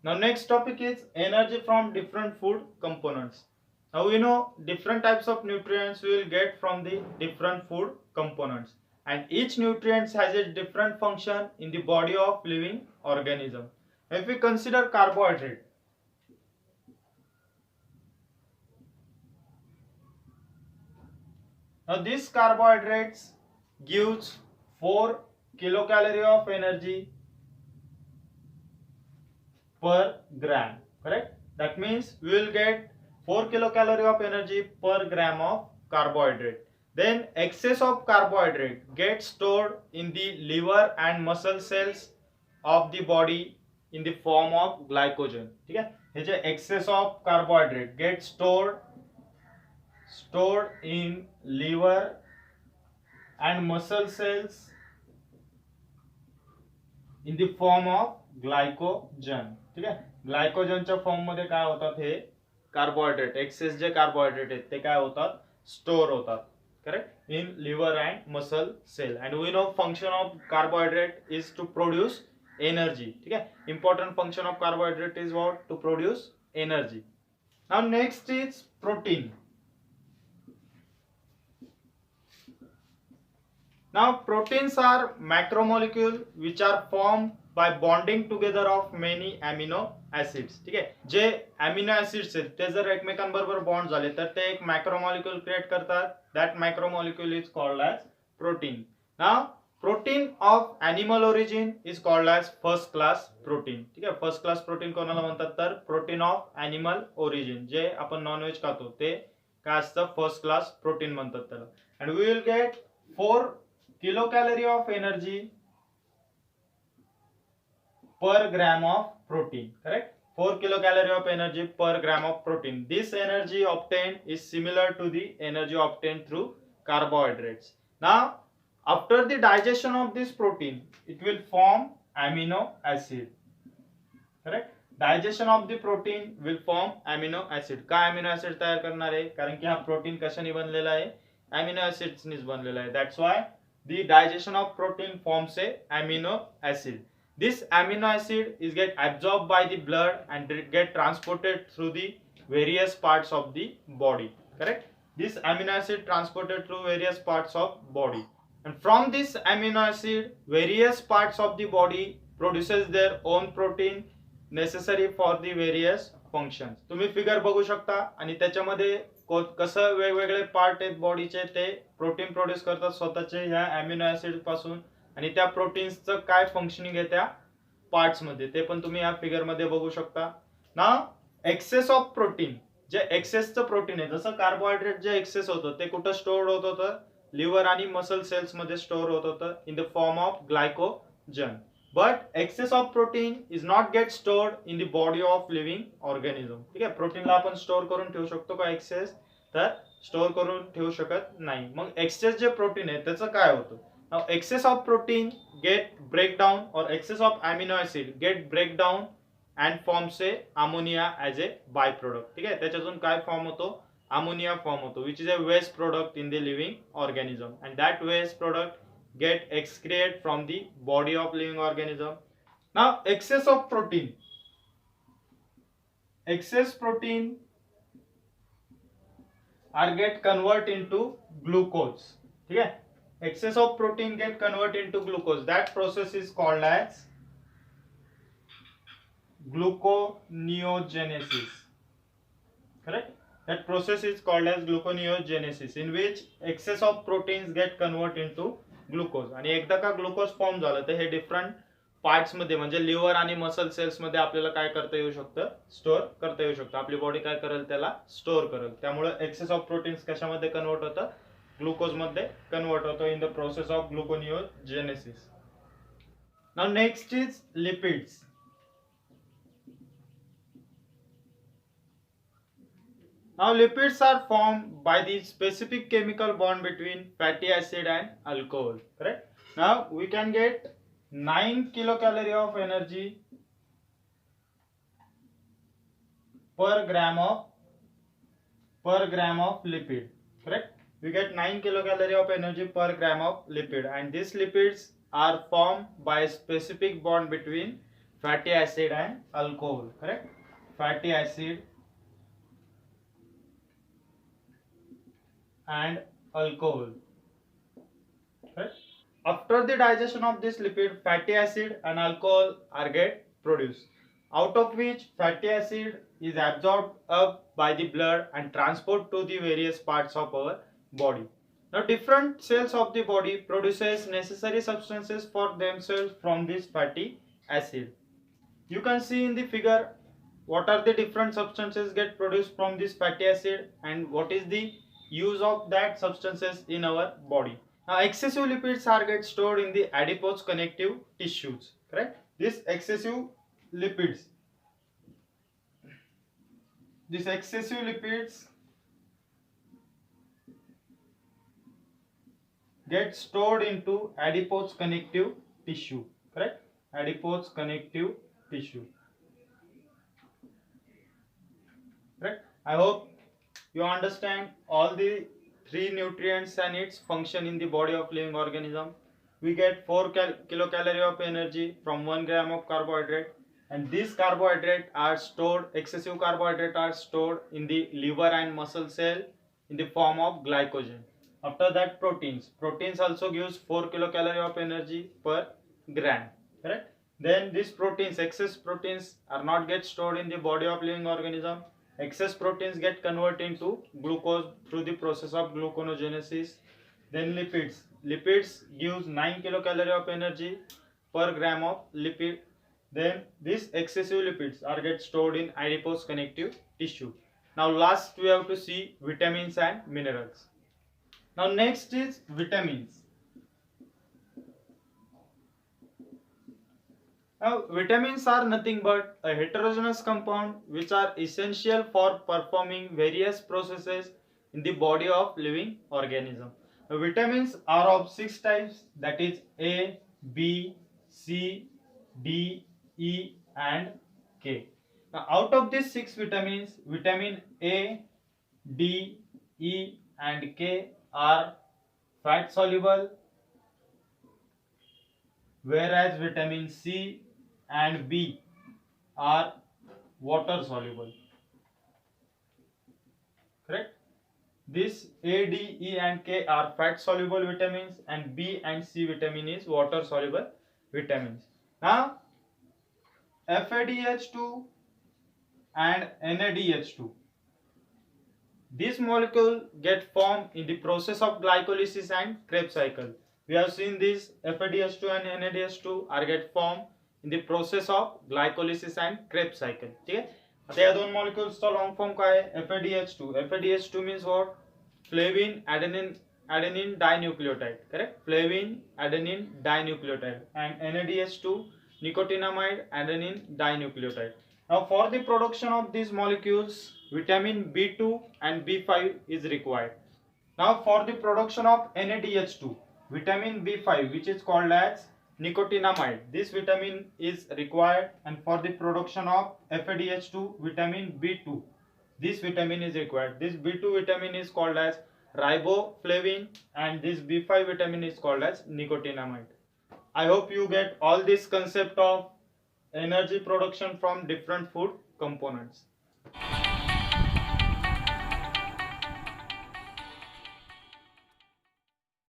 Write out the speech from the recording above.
Now next topic is energy from different food components. Now we know different types of nutrients we will get from the different food components, and each nutrient has a different function in the body of living organism. If we consider carbohydrate, now these carbohydrates gives 4 kilocalorie of energy per gram, correct? That means we will get 4 kilocalorie of energy per gram of carbohydrate. Then excess of carbohydrate gets stored in the liver and muscle cells of the body in the form of glycogen. ठीक है, हे जे excess of carbohydrate gets stored in liver and muscle cells in the form of glycogen. ठीक आहे, ग्लायकोजनच्या form मध्ये काय होतात, हे carbohydrate, excess जे कार्बोहायड्रेट आहेत ते काय होतात, स्टोर होतात, correct, in liver and muscle cell. And we know function of carbohydrate is to produce energy. ठीक आहे, important function of carbohydrate is what, to produce energy. Now next is protein. Now proteins are macromolecule which are formed by bonding together of many amino acids. ठीक आहे, जे amino acids आहेत ते जर एकमेकांबरोबर bond झाले तर ते एक मॅक्रोमॉलिक्यूल क्रिएट करतात. That macromolecule is called as protein. Now protein of animal origin is called as first class protein. ठीक आहे, फर्स्ट क्लास प्रोटीन कोणाला म्हणतात, तर प्रोटीन ऑफ एनिमल ओरिजिन, जे आपण नॉनव्हेज खातो ते काय असतं, फर्स्ट क्लास प्रोटीन म्हणतात त्याला. And we will get 4 kilocalorie of energy per gram of protein, correct? 4 kilocalorie of energy per gram of protein. This energy obtained is similar to the energy obtained through carbohydrates. Now after the digestion of this protein it will form amino acid, correct? Digestion of the protein will form amino acid. का amino acid तयार करणार आहे, कारण की हा protein कशाने बनलेला आहे, amino acids ने बनलेला आहे. That's why the digestion of protein forms a amino acid. This amino acid is get absorbed by the blood and get transported through the various parts of the body, correct? This amino acid transported through various parts of body, and from this amino acid various parts of the body produces their own protein necessary for the various functions. तुम्ही figure बघू शकता आणि त्याच्यामध्ये कसं वेगवेगळे part आहेत बॉडीचे ते protein produce करतात स्वतःचे ह्या अमिनो ऍसिड पासून, आणि त्या प्रोटीन्सचं काय फंक्शनिंग आहे त्या पार्ट्स मध्ये ते पण तुम्ही या फिगर मध्ये बघू शकता. ना एक्सेस ऑफ प्रोटीन, जे एक्सेसचं प्रोटीन आहे, जसं कार्बोहायड्रेट जे एक्सेस होतं ते कुठं स्टोअर होत होतं, लिव्हर आणि मसल सेल्स मध्ये स्टोअर होत होतं in the form of glycogen. But excess of protein is not get stored in the body of living organism. ठीक आहे, प्रोटीनला आपण स्टोअर करून ठेवू शकतो का एक्सेस, तर स्टोअर करून ठेवू शकत नाही. मग एक्सेस जे प्रोटीन आहे त्याचं काय होतं, now excess of protein get break down और excess of amino acid get break down and forms a ammonia as a by product. ठीक आहे, त्याच्यातून काय फॉर्म होतो, अमोनिया फॉर्म होतो, which is a waste product in the living organism, and that waste product get excreted from the body of living organism. Now excess of protein, excess protein are get convert into glucose. ठीक है, excess of protein get convert into glucose. That process is called as gluconeogenesis, correct? That process is called as gluconeogenesis, in which excess of proteins get convert into glucose. आणि एकदा का glucose form झालं तर हे different parts मध्ये म्हणजे liver आणि muscle cells मध्ये आपल्याला काय करता येऊ शकतं, स्टोअर करता येऊ शकतं. आपली बॉडी काय करेल, त्याला स्टोअर करेल. त्यामुळे एक्सेस ऑफ प्रोटीन्स कशामध्ये कन्वर्ट होतं, ग्लुकोज मध्ये कन्वर्ट होतं in the process of ग्लुकोनिओजेनेसिस. Now next is lipids. Now lipids are formed by the specific chemical bond between fatty acid and alcohol, correct? Now we can get 9 kilocalorie of energy per gram of lipid, correct? We get 9 kilocalorie of energy per gram of lipid, and these lipids are formed by a specific bond between fatty acid and alcohol, correct? Fatty acid and alcohol, correct? After the digestion of this lipid, fatty acid and alcohol are get produced, out of which fatty acid is absorbed up by the blood and transported to the various parts of our body. Now different cells of the body produces necessary substances for themselves from this fatty acid. You can see in the figure what are the different substances get produced from this fatty acid and what is the use of that substances in our body. Now excessive lipids are get stored in the adipose connective tissues, correct? Lipids this excessive lipids get stored into adipose connective tissue, correct? Adipose connective tissue, correct? I hope you understand all the three nutrients and its function in the body of living organism. We get 4 kilocalorie of energy from 1 gram of carbohydrate, and these carbohydrates are stored, excessive carbohydrates are stored in the liver and muscle cell in the form of glycogen. After that, proteins also gives 4 kilocalorie of energy per gram, correct? Then these proteins, excess proteins are not get stored in the body of living organism. Excess proteins get converted into glucose through the process of gluconeogenesis. Then lipids gives 9 kilocalorie of energy per gram of lipid. Then these excessive lipids are get stored in adipose connective tissue. Now last we have to see vitamins and minerals. Now next is vitamins. Now, vitamins are nothing but a heterogeneous compound which are essential for performing various processes in the body of living organism. Now, vitamins are of 6 types, that is A, B, C, D, E and K. Now, out of these 6 vitamins, vitamin A, D, E and K are fat soluble, whereas vitamin C and B are water soluble, correct? This A, D, E and K are fat soluble vitamins and B and C vitamin is water soluble vitamins. Now FADH2 and NADH2, this molecule get formed in the process of glycolysis and Krebs cycle. We have seen this FADH2 and NADH2 are get formed in the process of glycolysis and Krebs cycle. ठीक है? आता या दोन molecules चा long form काय आहे? FADH2. FADH2 means what? Flavin adenine dinucleotide. Correct? Flavin adenine dinucleotide. And NADH2 nicotinamide adenine dinucleotide. Now for the production of these molecules, vitamin B2 and B5 is required. Now for the production of NADH2, vitamin B5 which is called as nicotinamide, this vitamin is required, and for the production of FADH2, vitamin B2, this vitamin is required. This B2 vitamin is called as riboflavin and this B5 vitamin is called as nicotinamide. I hope you get all this concept of energy production from different food components.